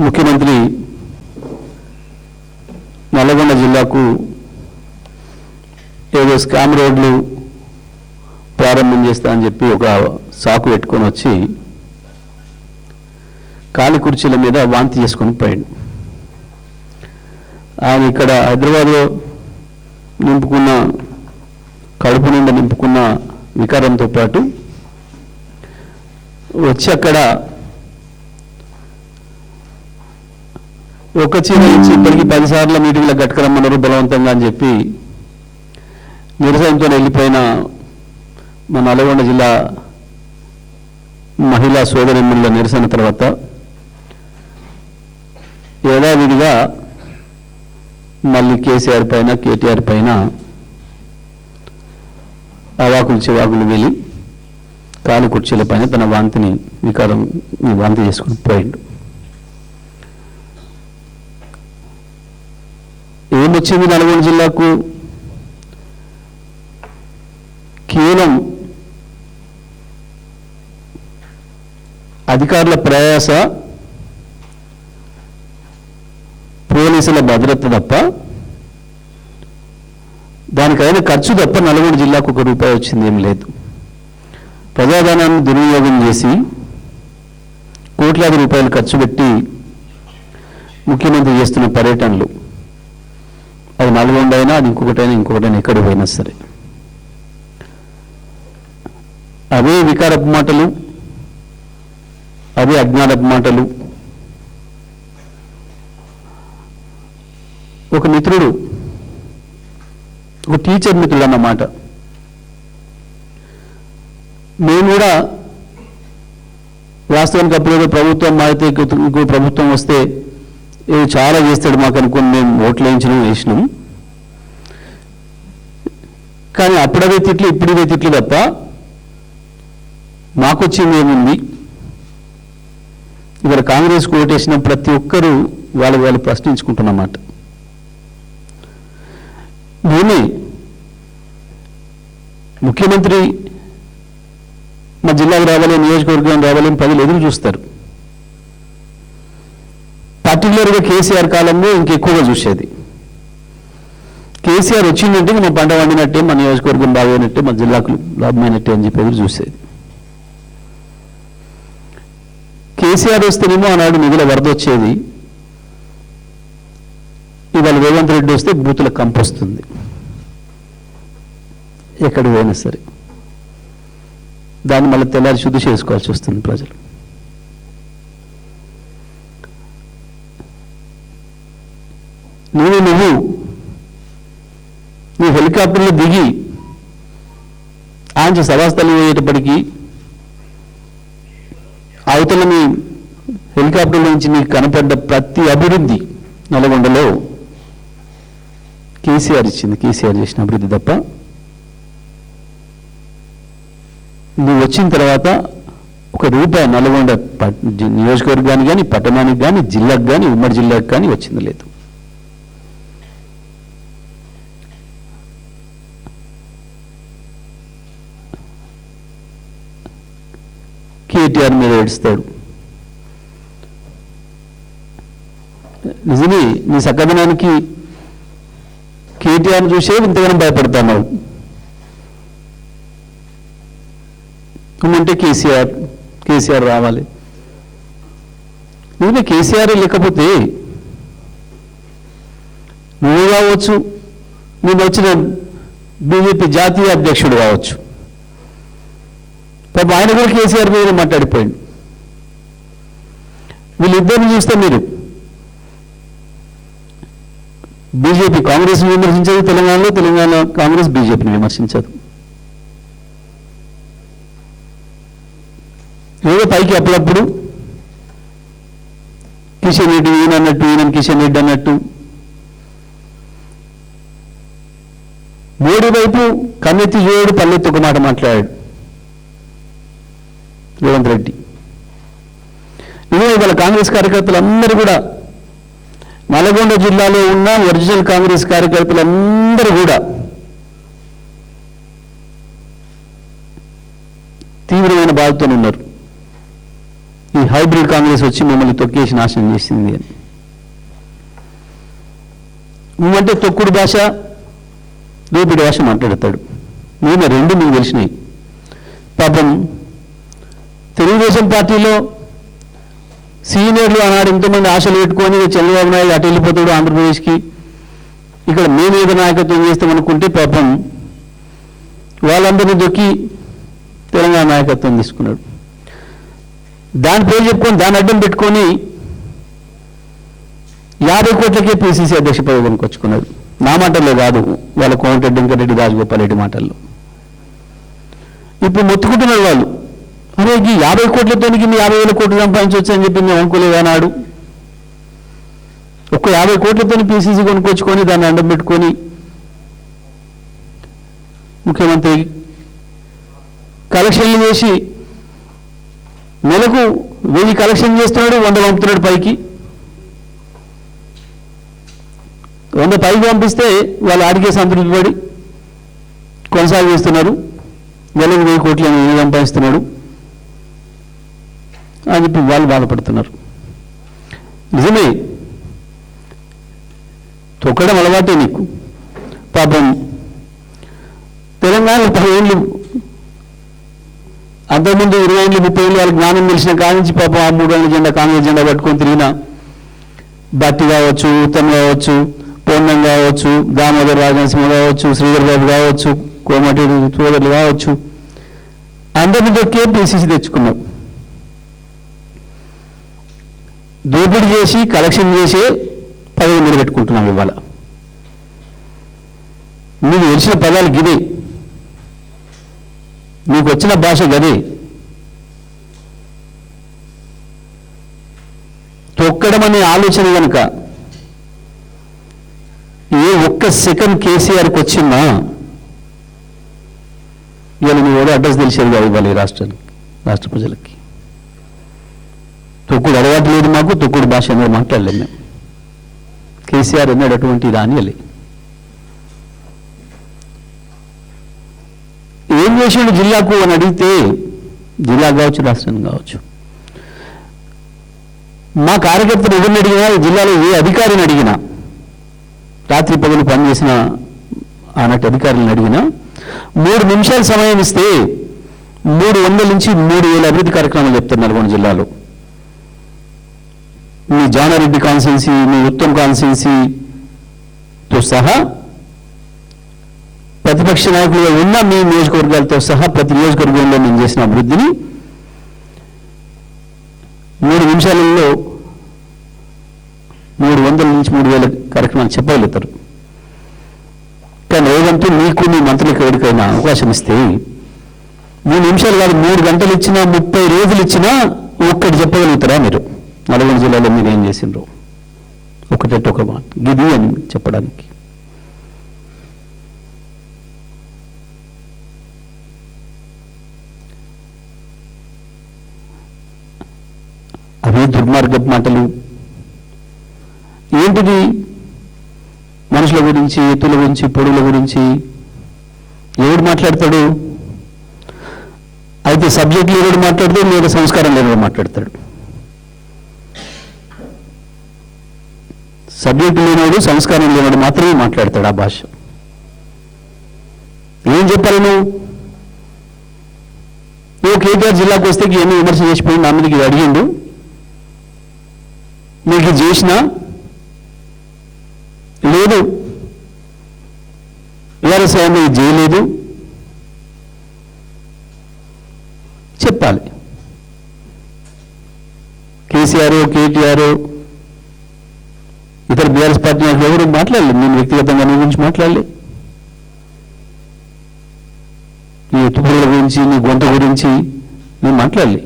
ముఖ్యమంత్రి నల్లగొండ జిల్లాకు ఏదో స్కామ్ రోడ్లు ప్రారంభం చేస్తా అని చెప్పి ఒక సాకు పెట్టుకొని వచ్చి కాలి కుర్చీల మీద వాంతి చేసుకొని పోయాడు. ఆయన ఇక్కడ హైదరాబాద్లో నింపుకున్న కడుపు నిండా నింపుకున్న వికారంతో పాటు వచ్చి అక్కడ ఒక చీర ఇచ్చి ఇప్పటికీ 10 సార్లు మీటింగ్లో గట్టుకరమ్మన్నారు బలవంతంగా అని చెప్పి నిరసనతో వెళ్ళిపోయిన మన నల్గొండ జిల్లా మహిళా సోదరిమణుల నిరసన తర్వాత యథావిధిగా మళ్ళీ కేసీఆర్ పైన కేటీఆర్ పైన అవాకులు చివాకులు వెళ్ళి కాలు కుర్చీల పైన తన వాంతి చేసుకుని పోయిండు. ఏమొచ్చింది నల్గొండ జిల్లాకు? కేవలం అధికారుల ప్రయాస, పోలీసుల భద్రత తప్ప, దానికైనా ఖర్చు తప్ప నల్గొండ జిల్లాకు ₹1 వచ్చింది ఏం లేదు. ప్రజాధనాన్ని దుర్వినియోగం చేసి కోట్లాది రూపాయలు ఖర్చు పెట్టి ముఖ్యమంత్రి చేస్తున్న పర్యటనలు, అది నల్గొండ అయినా అది ఇంకొకటైనా ఎక్కడ పోయినా సరే అవే వికారపు మాటలు, అవే అజ్ఞానపు మాటలు. ఒక మిత్రుడు, ఒక టీచర్ మిత్రుడు అన్నమాట, మేము కూడా వాస్తవానికి అప్పుడు ప్రభుత్వం మారితే ఇంకో ప్రభుత్వం వస్తే ఇది చాలా చేస్తాడు మాకు అనుకుని మేము ఓట్లు వేసినాం. కానీ అప్పుడవే తిట్లు ఇప్పుడే తిట్లు తప్ప మాకొచ్చింది ఏముంది? ఇక్కడ కాంగ్రెస్కు ఓటేసిన ప్రతి ఒక్కరూ వాళ్ళు ప్రశ్నించుకుంటున్నమాట. నేనే ముఖ్యమంత్రి మా జిల్లాకు రావాలి, నియోజకవర్గం రావాలని ప్రజలు ఎదురు చూస్తారు. పర్టికులర్గా కేసీఆర్ కాలంలో ఇంకెక్కువగా చూసేది. కేసీఆర్ వచ్చిందంటే మన పంట వండినట్టే, మన నియోజకవర్గం బాగైనట్టే, మన జిల్లాకు లాభమైనట్టే అని చెప్పి ఎదురు చూసేది. కేసీఆర్ వస్తేనేమో ఆనాడు నిధుల వరద వచ్చేది, ఇవాళ రేవంత్ రెడ్డి వస్తే బూతుల కంపు వస్తుంది. ఎక్కడికి పోయినా సరే దాన్ని మళ్ళీ తెల్లారి శుద్ధి చేసుకోవాల్సి వస్తుంది ప్రజలు. నువ్వు హెలికాప్టర్లో దిగి ఆయన సభాస్థలి పోయేటప్పటికీ అవతల నీ హెలికాప్టర్ నుంచి నీకు కనపడ్డ ప్రతి అభివృద్ధి నల్గొండలో కేసీఆర్ ఇచ్చింది, కేసీఆర్ చేసిన అభివృద్ధి తప్ప నువ్వు వచ్చిన తర్వాత ₹1 నల్గొండ నియోజకవర్గానికి కానీ, పట్టణానికి కానీ, జిల్లాకు కానీ, ఉమ్మడి జిల్లాకు కానీ వచ్చింది లేదు. కేటీఆర్ మీద ఏడుస్తాడు. నిజమే, నీ సక్కదనానికి కేటీఆర్ని చూసే ఇంతగానో భయపడతాను. అంటే కేసీఆర్ రావాలి. నువ్వే కేసీఆర్ లేకపోతే నువ్వు కావచ్చు, నేను వచ్చిన బీజేపీ జాతీయ అధ్యక్షుడు కావచ్చు, పాప ఆయన కూడా కేసీఆర్ మీద మాట్లాడిపోయింది. వీళ్ళిద్దరిని చూస్తే మీరు బీజేపీ కాంగ్రెస్ని విమర్శించదు, తెలంగాణ కాంగ్రెస్ బీజేపీని విమర్శించదు. ఏదో పైకి అప్పుడప్పుడు కిషన్ రెడ్డి ఈయన కిషన్ రెడ్డి అన్నట్టు మోడీ వైపు కన్నెత్తి చూడు, పల్లెత్తి ఒక మాట మాట్లాడాడు రేవంత్ రెడ్డి. ఇవాళ కాంగ్రెస్ కార్యకర్తలందరూ కూడా, నల్గొండ జిల్లాలో ఉన్న ఒరిజినల్ కాంగ్రెస్ కార్యకర్తలందరూ కూడా తీవ్రమైన బాధతో ఉన్నారు. ఈ హైబ్రిడ్ కాంగ్రెస్ వచ్చి మమ్మల్ని తొక్కేసి నాశనం చేసింది అని. నువ్వంటే తొక్కుడు భాష, దోపిడి భాష మాట్లాడతాడు. నేను రెండు మీకు తెలిసినాయి. పాపం తెలుగుదేశం పార్టీలో సీనియర్లు ఆనాడు ఎంతోమంది ఆశలు పెట్టుకొని చంద్రబాబు నాయుడు అటు వెళ్ళిపోతాడు ఆంధ్రప్రదేశ్కి, ఇక్కడ మేము ఏదో నాయకత్వం చేస్తామనుకుంటే పాపం వాళ్ళందరినీ దొక్కి తెలంగాణ నాయకత్వం తీసుకున్నాడు. దాని పేరు చెప్పుకొని దాన్ని అడ్డం పెట్టుకొని 50 కోట్లకే పిసిసి అధ్యక్ష పదవి కొనుక్కొచ్చుకున్నాడు. నా మాటల్లో కాదు, వాళ్ళ కోమటిరెడ్డి వెంకటరెడ్డి, రాజగోపాల్ రెడ్డి మాటల్లో. ఇప్పుడు మొత్తుకుంటున్నారు వాళ్ళు, అరే ఈ 50 కోట్లతో 50,000 కోట్లు సంపాదించవచ్చు అని చెప్పి మేము అనుకోలేదు అన్నాడు. ఒక్క 50 కోట్లతో పిసిసి కొనుక్కొచ్చుకొని దాన్ని అడ్డం పెట్టుకొని ముఖ్యమంత్రి కలెక్షన్లు చేసి నెలకు 1000 కలెక్షన్ చేస్తున్నాడు, 100 పంపుతున్నాడు పైకి. 100 పైకి పంపిస్తే వాళ్ళు ఆడికే సంతృప్తి పడి కొనసాగిస్తున్నారు. నెలకు 1000 కోట్లు సంపాదిస్తున్నాడు అని చెప్పి వాళ్ళు బాధపడుతున్నారు. నిజమే, తొక్కడం అలవాటే నీకు. పాపం తెలంగాణ 10 ఏళ్ళు, అంతకుముందు 20 ఏళ్ళు 30 ఏళ్ళు వాళ్ళకి జ్ఞానం తెలిసిన కాడి నుంచి పాపం ఆ 3 రంగుల జెండా, కాంగ్రెస్ జెండా పట్టుకొని తిరిగిన బట్టి కావచ్చు, ఉత్తమ్ కావచ్చు, పొన్నం కావచ్చు, దామోదర్ రాజనరసింహ కావచ్చు, శ్రీధర్ బాబు కావచ్చు, కోమటిరెడ్డి సోదరులు కావచ్చు, అందరిని దొక్కే పిసిసి తెచ్చుకున్నాం. దోపిడీ చేసి కలెక్షన్ చేసే పదవి మీద పెట్టుకుంటున్నాం. ఇవాళ మీకు తెలిసిన పదాలు గిదే, మీకు వచ్చిన భాష గదే. తొక్కడం అనే ఆలోచన కనుక ఏ ఒక్క సెకండ్ కేసీఆర్కి వచ్చిందా ఇవాళ నువ్వు ఏదో అడ్రస్ తెలిసేది కాదు ఇవాళ ఈ రాష్ట్రానికి, రాష్ట్ర ప్రజలకి. తొక్కుడు అలవాటు లేదు మాకు, తొక్కుడు భాష అనేది మాట్లాడలేము మేము. కేసీఆర్ అన్నాడు అటువంటి రానియలే. ఏం చేసాడు జిల్లాకు అని అడిగితే, జిల్లా కావచ్చు, రాష్ట్రం కావచ్చు, మా కార్యకర్తలు ఎవరిని అడిగినా, జిల్లాలో ఏ అధికారిని అడిగినా, రాత్రి పగలు పనిచేసిన ఆనాటి అధికారులను అడిగినా 3 నిమిషాల సమయం ఇస్తే 300 నుంచి 3,000 అభివృద్ధి కార్యక్రమాలు చెప్తారు నల్గొండ జిల్లాలో. మీ జానారెడ్డి కాన్స్టిట్యున్సీ, మీ ఉత్తమ్ కాన్స్టిట్యున్సీతో సహా ప్రతిపక్ష నాయకులుగా ఉన్న మీ నియోజకవర్గాలతో సహా ప్రతి నియోజకవర్గంలో మేము చేసిన అభివృద్ధిని 3 నిమిషాలలో 300 నుంచి 3,000 కార్యక్రమాలు చెప్పగలుగుతారు. కానీ ఏదంటూ మీకు మీ మంత్రులకు ఎవరికైనా అవకాశం ఇస్తే 3 నిమిషాలు కాదు, 3 గంటలు ఇచ్చినా, 30 రోజులు ఇచ్చినా ఒక్కటి చెప్పగలుగుతారా మీరు? నల్గొండ జిల్లాలో మీరు ఏం చేసిండ్రు ఒకటంటే ఒక మాట గిది అని చెప్పడానికి. అవే దుర్మార్గపు మాటలు. ఏంటిది? మనుషుల గురించి, ఎత్తుల గురించి, పొడుల గురించి ఎవడు మాట్లాడతాడు? అయితే సబ్జెక్ట్ లేనివాడు మాట్లాడతాడు, లేదా సంస్కారం లేనివాడు మాట్లాడతాడు. సబ్జెక్టు లేనివాడు, సంస్కారం లేనివాడు మాత్రమే మాట్లాడతాడు ఆ భాష. ఏం చెప్పాలి నువ్వు కేటీఆర్ జిల్లాకు వస్తే ఏమీ విమర్శ చేసిపోయి నా మీదకి అడిగిండు, నీకు చేసినా లేదు, టీఆర్ఎస్ ఏమీ చేయలేదు చెప్పాలి. కేసీఆర్, కేటీఆర్, ఇతర బీఆర్ఎస్ పార్టీ నాకు ఎవరు మాట్లాడలేదు. నేను వ్యక్తిగతంగా నీ గురించి మాట్లాడలే, నీ ఎత్తుపడుల గురించి, నీ గొంత గురించి నేను మాట్లాడలే.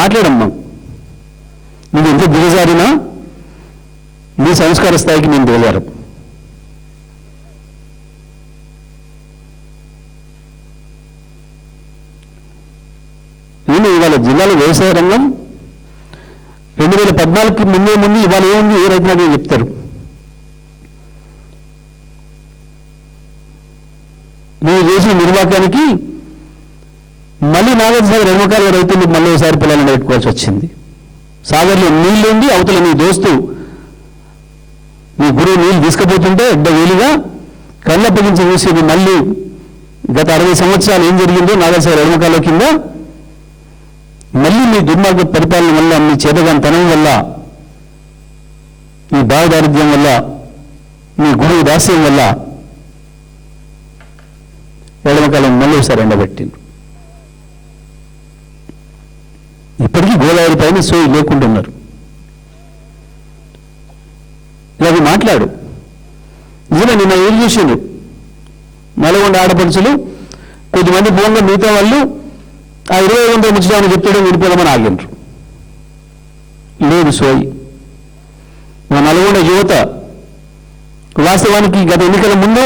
మాట్లాడమ్మా, నువ్వు ఎంత దిగజారినా నీ సంస్కార స్థాయికి నేను దిగజారు. నేను ఇవాళ జిల్లాలో వ్యవసాయ రంగం 2014కి ముందు ఇవాళ ఏముంది, ఏ రైతులు చెప్తారు. నువ్వు చేసిన నిర్వాకానికి మళ్ళీ నాగార్జున సాగర్ ఎడమకాల రైతులు మళ్ళీ ఒకసారి పొలాలను పెట్టుకోవాల్సి వచ్చింది. సాగర్లో నీళ్ళుండి అవతల నీ దోస్తు నీ గురువు నీళ్ళు తీసుకుపోతుంటే వేలుగా కళ్ళప్పగించి చూసేది. మళ్ళీ గత 60 సంవత్సరాలు ఏం జరిగిందో నాగార్జున సాగర్ ఎడమకాల కింద మళ్ళీ మీ దుర్మార్గ పరిపాలన వల్ల, మీ చేతగానితనం వల్ల, మీ భావదారిద్ర్యం వల్ల, మీ గురువు దాస్యం వల్ల ఎడమకాలం మళ్ళీ ఒకసారి ఎండబెట్టిండ్రు. ఇప్పటికీ గోదావరి పైన సోయి లేకుండా ఉన్నారు. ఇలాగ మాట్లాడు. నిజమే, నిన్న ఏం చూసిండ్రు నల్గొండ ఆడపడుచులు కొద్దిమంది భూమిలో మిగతా వాళ్ళు ఆ 25 ముచ్చటాన్ని చెప్తాడో విడిపోదామని ఆగిండ్రు. లేదు సోయి. మా నల్గొండ యువత వాస్తవానికి గత ఎన్నికల ముందు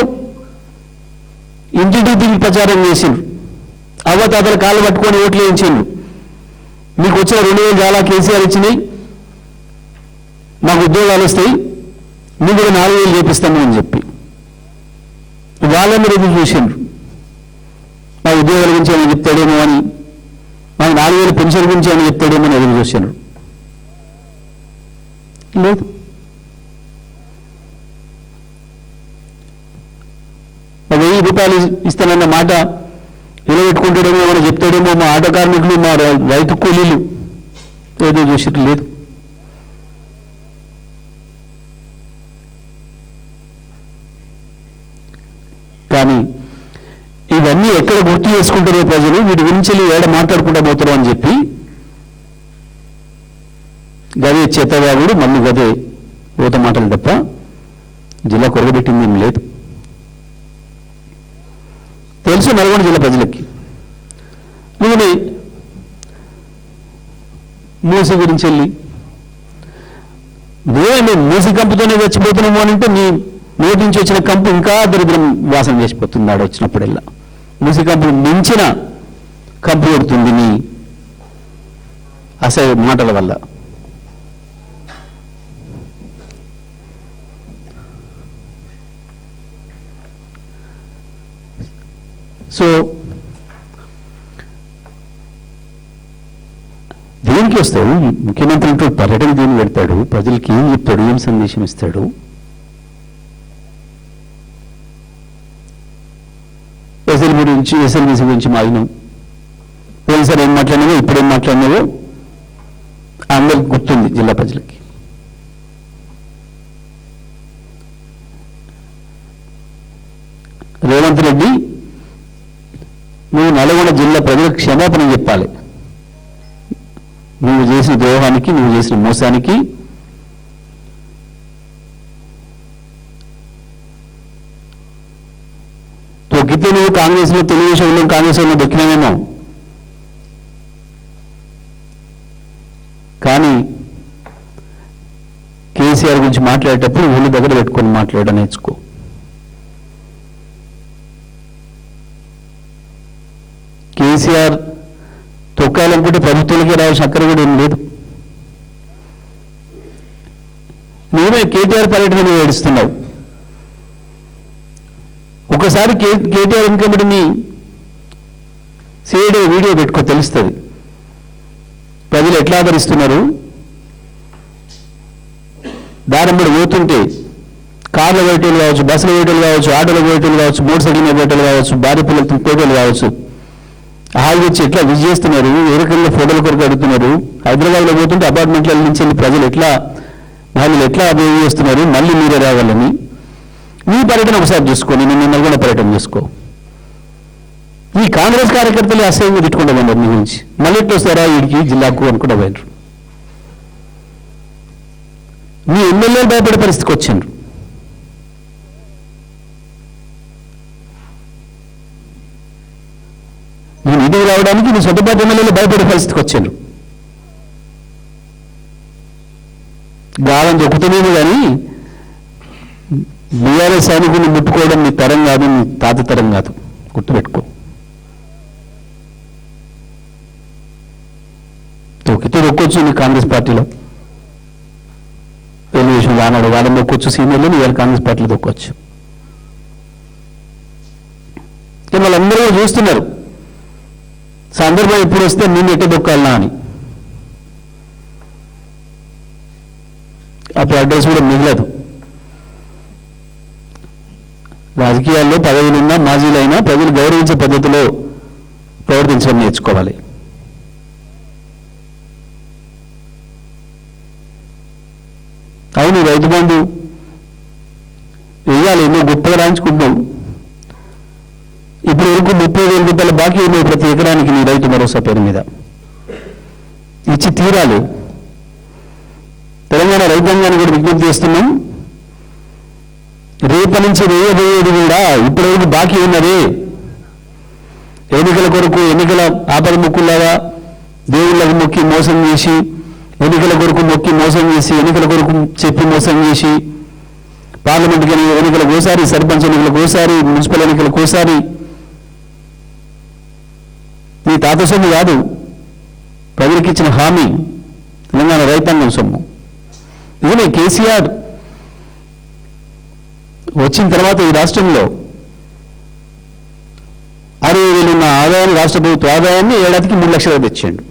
ఇంటింటికి తిరిగి ప్రచారం చేసిండ్రు. అవ్వతాతల కాళ్ళు పట్టుకొని ఓట్లు వేయించిండ్రు. మీకు వచ్చిన 2000 చాలా కేసీఆర్ ఇచ్చినాయి, మాకు ఉద్యోగాలు వస్తాయి, మీకు కూడా 4000 చేపిస్తాము అని చెప్పి వాళ్ళందరూ ఎదురు చూసిండ్రు. మా ఉద్యోగాల గురించి ఏమైనా చెప్తాడేమో అని, మాకు 4000 పెన్షన్ గురించి ఏమైనా చెప్తాడేమో అని ఎదురు చూసిండ్రు. లేదు. ₹1000 ఇస్తానన్న మాట నిలబెట్టుకుంటాడేమో, ఏమైనా చెప్తాడేమో, మా ఆటో కార్మికులు, మా రైతు కూలీలు ఏదో చూసినట్టు లేదు. కానీ ఇవన్నీ ఎక్కడ గుర్తు చేసుకుంటారో ప్రజలు, వీటి గురించి ఏడ మాట్లాడుకుంటా పోతారో అని చెప్పి గదే చేతగాగుడు మళ్ళీ గదే ఊత మాటలు తప్ప జిల్లా కొరగబెట్టింది ఏం లేదు. తెలుసు నల్గొండ జిల్లా ప్రజలకి. నువ్వు మూసి గురించి వెళ్ళి నువ్వే మూసి కంపుతోనే చచ్చిపోతున్నాము అని అంటే నీ నోటి నుంచి వచ్చిన కంపు ఇంకా దరిద్రం వాసన చేసిపోతుంది. ఆడ వచ్చినప్పుడల్లా మూసి కంపు మించిన కంపు కొడుతుంది నీ అసలు మాటల వల్ల. సో దేనికి వస్తాడు ముఖ్యమంత్రి అంటూ పర్యటన దేని పెడతాడు, ప్రజలకి ఏం చెప్తాడు, ఏం సందేశం ఇస్తాడు? ఎస్ఎల్బీసీ గురించి మాగినాం, పోయినసారి ఏం మాట్లాడినావో ఇప్పుడు ఏం మాట్లాడినావో అందరికి గుర్తుంది జిల్లా ప్రజలకి. రేవంత్ రెడ్డి, నువ్వు నల్గొండ జిల్లా ప్రజలకు క్షమాపణ చెప్పాలి. నువ్వు చేసిన ద్రోహానికి, నువ్వు చేసిన మోసానికి తొక్కితే నువ్వు కాంగ్రెస్లో, తెలుగుదేశంలో కాంగ్రెస్లో దొక్కినావేమో, కానీ కేసీఆర్ గురించి మాట్లాడేటప్పుడు ఊళ్ళో దగ్గర పెట్టుకొని మాట్లాడడం నేర్చుకో. కేసీఆర్ తొక్కాలనుకుంటే ప్రభుత్వాలకే రావాల్సిన అక్కర కూడా ఏం లేదు. నువ్వే కేటీఆర్ పర్యటన నువ్వు ఏడుస్తున్నావు. ఒకసారి కేటీఆర్ ఇంకబడిని సిఐడి వీడియో పెట్టుకో, తెలుస్తుంది ప్రజలు ఎట్లా ఆదరిస్తున్నారు. దారంబడి పోతుంటే కార్ల వేటలు కావచ్చు, బస్సుల వేటలు కావచ్చు, ఆటోల వేటలు కావచ్చు, మోటార్ సైకిల్ వేటలు కావచ్చు, భార్య పిల్లలతో ఫోటోలు కావచ్చు, హాల్ వచ్చి ఎట్లా విజ్ చేస్తున్నారు, ఏ రకంగా ఫోటోల కొరకు అడుగుతున్నారు. హైదరాబాద్లో పోతుంటే అపార్ట్మెంట్ల నుంచి ప్రజలు ఎట్లా, మహిళలు ఎట్లా అభివృద్ధి చేస్తున్నారు, మళ్ళీ మీరే రావాలని. నీ పర్యటన ఒకసారి చూసుకో, నేను నల్గొండ పర్యటన చేసుకో. ఈ కాంగ్రెస్ కార్యకర్తలు అసహ్యంగా తిట్టుకుంటా పోయినారు నీ గురించి. మళ్ళీ ఎట్లా వస్తారా వీడికి జిల్లాకు అనుకుంటా పోయినారు. మీ ఎమ్మెల్యేలు భయపడే పరిస్థితికి వచ్చిండ్రు. నేను ఇంటికి రావడానికి నీ సొంత పార్టీ ఎమ్మెల్యేలు భయపడే పరిస్థితికి వచ్చిండ్రు. గాలం దొక్కుతున్నాను కానీ బీఆర్ఎస్ సైనికుని ముట్టుకోవడం నీ తరం కాదు, నీ తాత తరం కాదు, గుర్తుపెట్టుకో. తొక్కితే దొక్కొచ్చు నీ కాంగ్రెస్ పార్టీలో, తెలుగుదేశం ఆనాడు వాళ్ళని దొక్కొచ్చు, సీనియర్లు ఇవాళ కాంగ్రెస్ పార్టీలో దొక్కొచ్చు. వాళ్ళందరూ చూస్తున్నారు. సందర్భం ఎప్పుడు వస్తే నేను ఎట్ట దొక్కాలనా అని. అప్పుడు అడ్రస్ కూడా మిగలదు. రాజకీయాల్లో పదవులున్నా మాజీలైనా ప్రజలు గౌరవించే పద్ధతిలో ప్రవర్తించడం నేర్చుకోవాలి. అవును, రైతు బంధు వేయాలి, ఎన్నో గొప్పగా రాయించుకుంటున్నాం. ఇప్పుడు వరకు 30,000 రూపాయల బాకీ ఉన్నాయి ప్రతి ఎకరానికి నీ రైతు భరోసా పేరు మీద. ఇచ్చి తీరాలి. తెలంగాణ రైతాంగాన్ని కూడా విజ్ఞప్తి చేస్తున్నాం, రేపటి నుంచి వేయబోయేది కూడా ఇప్పటివరకు బాకీ ఉన్నదే. ఎన్నికల కొరకు ఎన్నికల ఆపద మొక్కులాగా దేవుళ్ళకు మొక్కి మోసం చేసి, ఎన్నికల కొరకు మొక్కి మోసం చేసి, ఎన్నికల కొరకు చెప్పి మోసం చేసి, పార్లమెంట్కి ఎన్నికలకు ఒకసారి, సర్పంచ్ ఎన్నికలకు ఒకసారి, మున్సిపల్ ఎన్నికలకు ఒకసారి, నీ తాత సొమ్ము కాదు, ప్రజలకు ఇచ్చిన హామీ తెలంగాణ రైతాంగం సొమ్ము. ఇదే కేసీఆర్ వచ్చిన తర్వాత ఈ రాష్ట్రంలో 60,000 ఉన్న ఆదాయాన్ని, రాష్ట్ర ప్రభుత్వ ఆదాయాన్ని ఏడాదికి 3 లక్షలు తెచ్చాడు.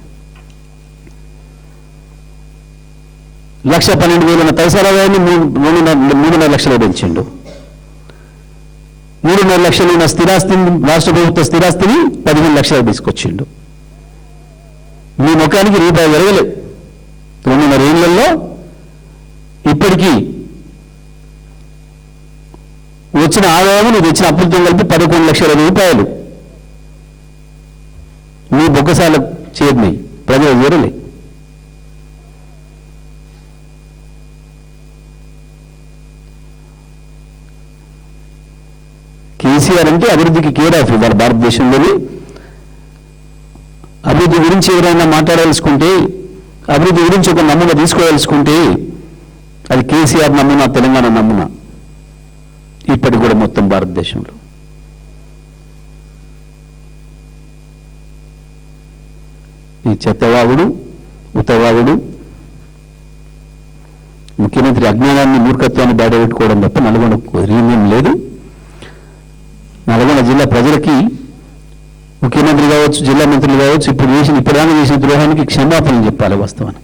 1,12,000 ఉన్న తలసరి ఆదాయాన్ని 3.5 లక్షలు పెంచిండు. 3.5 లక్షలు ఉన్న స్థిరాస్తిని, రాష్ట్ర ప్రభుత్వ స్థిరాస్తిని 15 లక్షలు తీసుకొచ్చిండు. మీ ముఖానికి రూపాయి జరగలేదు. 9.5 ఏళ్లలో ఇప్పటికీ వచ్చిన ఆదాయం నువ్వు తెచ్చిన అప్పులతో కలిపి 11 లక్షల రూపాయలు మీ బొక్కసాల చేరినాయి, ప్రజలు చేరలే. కేసీఆర్ అంటే అభివృద్ధికి కేర్ ఆఫ్ ఇవ్వాలి. భారతదేశంలోని అభివృద్ధి గురించి ఎవరైనా మాట్లాడదలుచుకుంటే, అభివృద్ధి గురించి ఒక నమూనా తీసుకోదలుచుకుంటే అది కేసీఆర్ నమూనా, తెలంగాణ నమూనా. ఇప్పటికి కూడా మొత్తం భారతదేశంలో ఈ చెత్తవాగుడు, ఉత్తవాగుడు, ముఖ్యమంత్రి అజ్ఞానాన్ని, మూర్ఖత్వాన్ని బయటపెట్టుకోవడం తప్ప నల్గొండకు రీన్యం లేదు. నల్గొండ జిల్లా ప్రజలకి ముఖ్యమంత్రి కావచ్చు, జిల్లా మంత్రులు కావచ్చు, ఇప్పటిదాకా చేసిన ద్రోహానికి క్షమాపణలు చెప్పాలి వాస్తవాన్ని.